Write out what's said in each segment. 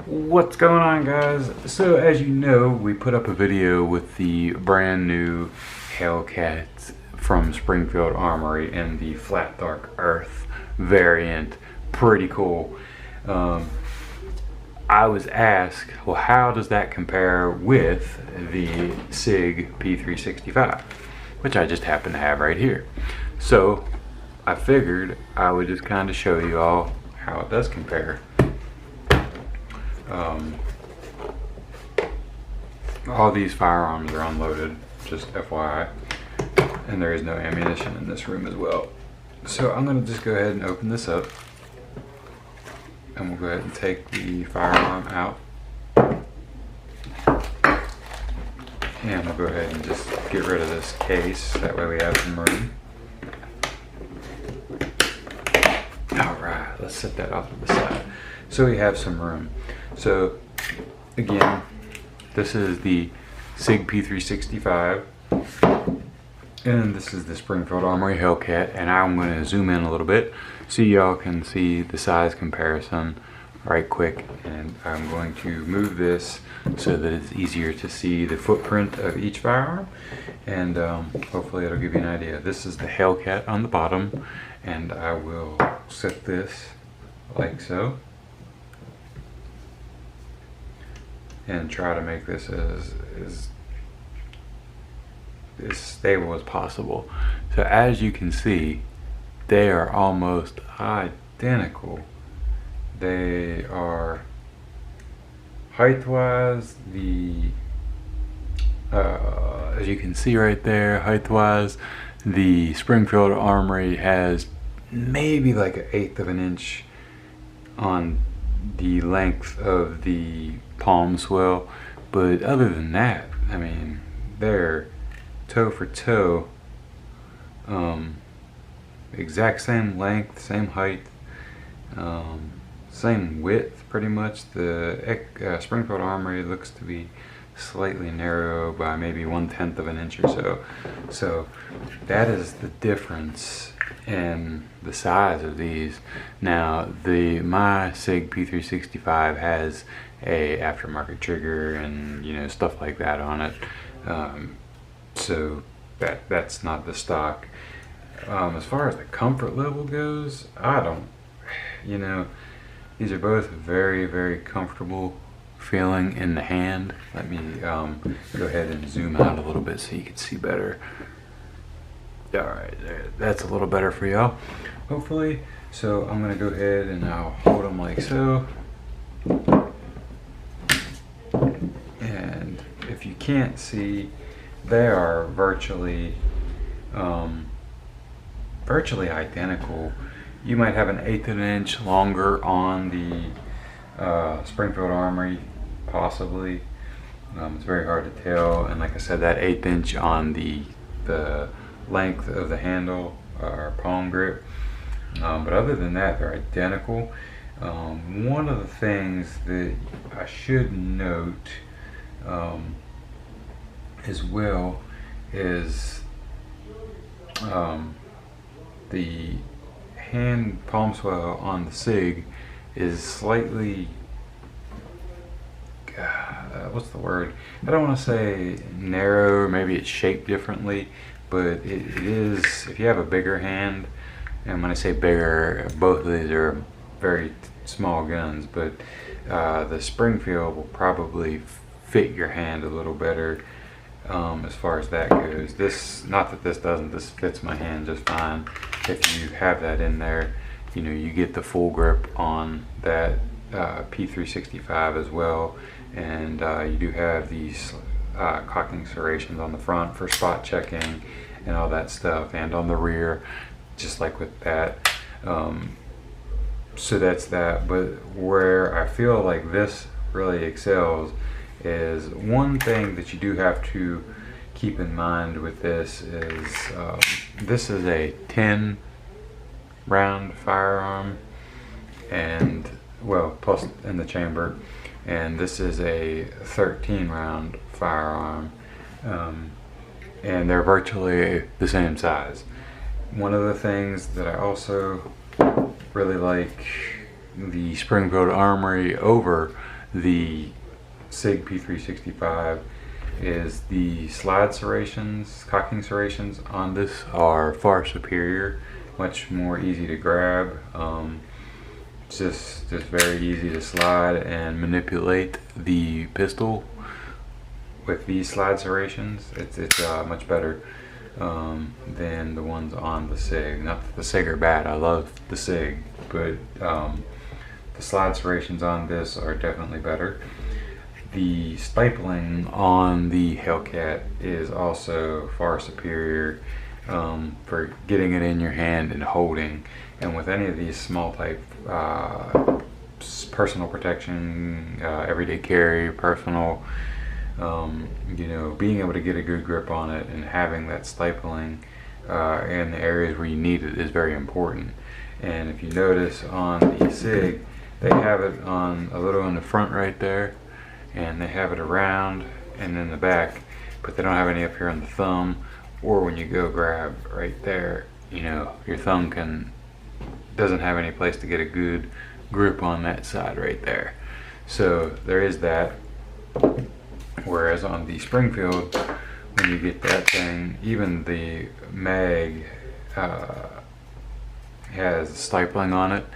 What's going on, guys? So as you know, we put up a video with the brand new Hellcat from Springfield Armory in the flat dark earth variant. Pretty cool. I was asked, well, how does that compare with the Sig P365, which I just happen to have right here. So I figured I would just kind of show you all how it does compare. All these firearms are unloaded, just FYI, and there is no ammunition in this room as well. So I'm going to just go ahead and open this up, and we'll go ahead and take the firearm out, and we'll go ahead and just get rid of this case, that way we have some room. Alright, let's set that off to the side so we have some room. So again, this is the Sig P365, and this is the Springfield Armory Hellcat, and I'm going to zoom in a little bit so y'all can see the size comparison right quick, and I'm going to move this so that it's easier to see the footprint of each firearm, and hopefully it'll give you an idea. This is the Hellcat on the bottom, and I will set this like so and try to make this as stable as possible. So as you can see, they are almost identical. They are height-wise, as you can see right there, height-wise, the Springfield Armory has maybe like 1/8 of an inch on the length of the palm swell, but other than that, I mean, they're toe for toe, exact same length, same height, same width pretty much. The Springfield Armory looks to be slightly narrow by maybe 1/10 of an inch or so. So that is the difference in the size of these. Now my Sig P365 has a aftermarket trigger and stuff like that on it, so that's not the stock. As far as the comfort level goes, these are both very, very comfortable feeling in the hand. Let me go ahead and zoom out a little bit so you can see better. Alright, that's a little better for y'all, hopefully. So I'm going to go ahead and I'll hold them like so. And if you can't see, they are virtually identical. You might have an 1/8 of an inch longer on the Springfield Armory, possibly. It's very hard to tell, and like I said, that 1/8 inch on the length of the handle or palm grip, but other than that, they're identical. One of the things that I should note as well is the hand palm swell on the Sig is slightly, what's the word? I don't want to say narrow, maybe it's shaped differently, but it is, if you have a bigger hand, and when I say bigger, both of these are very small guns, but the Springfield will probably fit your hand a little better as far as that goes. This, not that this doesn't, this fits my hand just fine. If you have that in there, you get the full grip on that P365 as well, and you do have these cocking serrations on the front for spot checking and all that stuff, and on the rear, just like with that. So that's that. But where I feel like this really excels is one thing that you do have to keep in mind with this is a 10 round firearm, and well, plus in the chamber, and this is a 13 round firearm, and they're virtually the same size. One of the things that I also really like the Springfield Armory over the Sig P365 is the slide serrations, cocking serrations on this are far superior, much more easy to grab. Just very easy to slide and manipulate the pistol with these slide serrations. It's much better than the ones on the Sig. Not that the Sig are bad, I love the Sig, but the slide serrations on this are definitely better. The stippling on the Hellcat is also far superior for getting it in your hand and holding. And with any of these small type personal protection, everyday carry, personal, you know, being able to get a good grip on it and having that stippling in the areas where you need it is very important. And if you notice on the Sig, they have it on a little in the front right there, and they have it around and in the back, but they don't have any up here on the thumb, or when you go grab right there, you know, your thumb doesn't have any place to get a good grip on that side right there. So there is that. Whereas on the Springfield, when you get that thing, even the mag has stippling on it,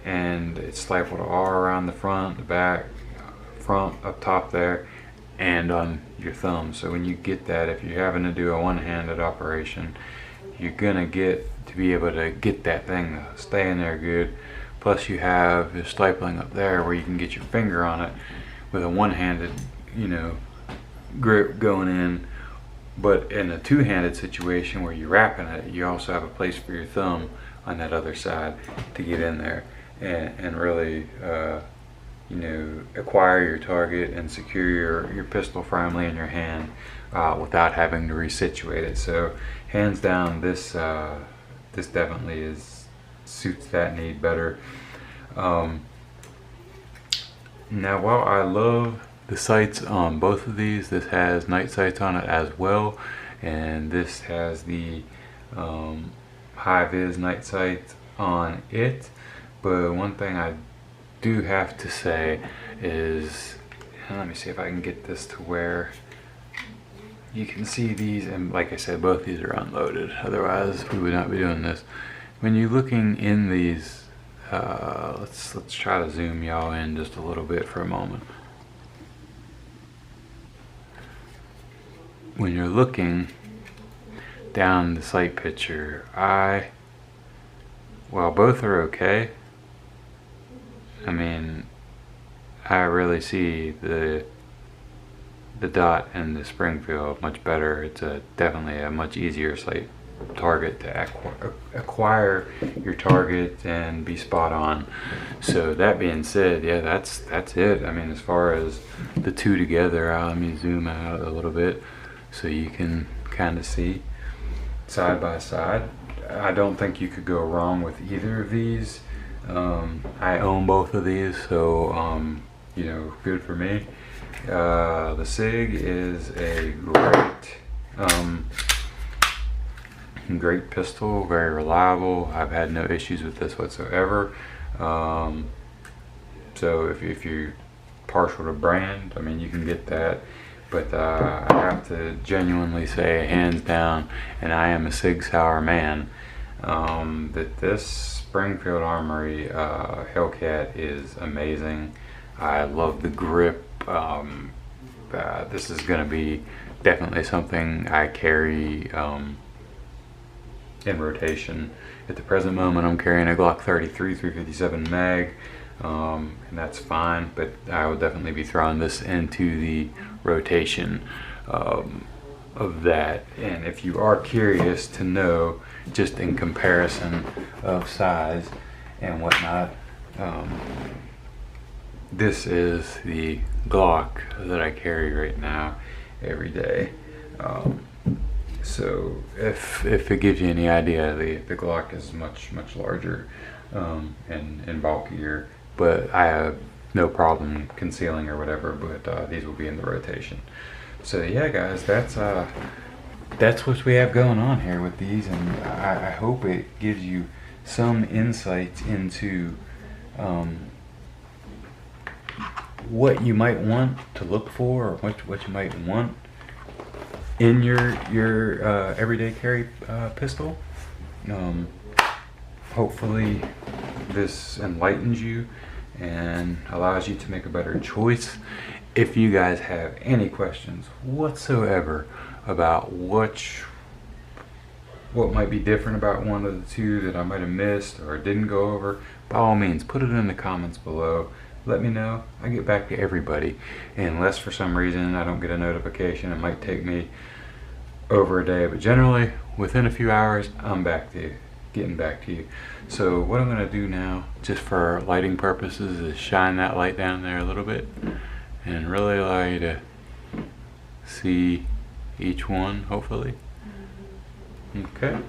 and it's stippled all around the front, the back, front, up top there, and on your thumb. So when you get that, if you're having to do a one-handed operation, you're gonna get to be able to get that thing to stay in there good. Plus you have your stippling up there where you can get your finger on it with a one-handed, you know, grip going in. But in a two-handed situation where you're wrapping it, you also have a place for your thumb on that other side to get in there and really you know, acquire your target and secure your pistol firmly in your hand without having to resituate it. So hands down, this this definitely suits that need better. Now, while I love the sights on both of these, this has night sights on it as well, and this has the high vis night sight on it. But one thing I do have to say is, and let me see if I can get this to where you can see these, and like I said, both these are unloaded, otherwise we would not be doing this. When you're looking in these, let's try to zoom y'all in just a little bit for a moment. When you're looking down the sight picture, well, both are okay. I mean, I really see the dot and the Springfield much better. It's definitely a much easier sight target to acquire your target and be spot on. So that being said, yeah, that's it. I mean, as far as the two together, let me zoom out a little bit so you can kind of see side by side. I don't think you could go wrong with either of these. I own both of these, so you know, good for me. The Sig is a great pistol, very reliable. I've had no issues with this whatsoever. So if you're partial to brand, I mean, you can get that. But I have to genuinely say, hands down, and I am a Sig Sauer man, that this Springfield Armory Hellcat is amazing. I love the grip. This is going to be definitely something I carry in rotation. At the present moment, I'm carrying a Glock 33 357 mag, and that's fine, but I will definitely be throwing this into the rotation of that. And if you are curious to know, just in comparison of size and whatnot, this is the Glock that I carry right now every day. So if it gives you any idea, the Glock is much larger and bulkier, but I have no problem concealing or whatever, but these will be in the rotation. So yeah, guys, that's what we have going on here with these, and I hope it gives you some insights into what you might want to look for, or what you might want in your everyday carry pistol. Hopefully this enlightens you and allows you to make a better choice. If you guys have any questions whatsoever about what might be different about one of the two that I might have missed or didn't go over, by all means put it in the comments below. Let me know. I get back to everybody, unless for some reason I don't get a notification. It might take me over a day, but generally within a few hours I'm getting back to you. So what I'm going to do now, just for lighting purposes, is shine that light down there a little bit and really allow you to see each one, hopefully. Okay,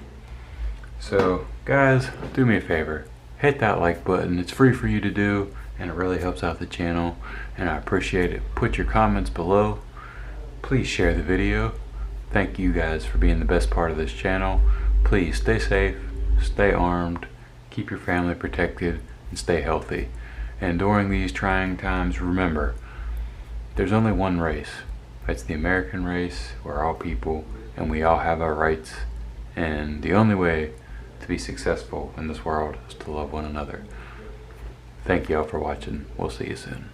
so guys, do me a favor, hit that like button. It's free for you to do and it really helps out the channel, and I appreciate it. Put your comments below. Please share the video. Thank you guys for being the best part of this channel. Please stay safe, stay armed, keep your family protected, and stay healthy. And during these trying times, remember, there's only one race. It's the American race. We're all people and we all have our rights. And the only way to be successful in this world is to love one another. Thank y'all for watching. We'll see you soon.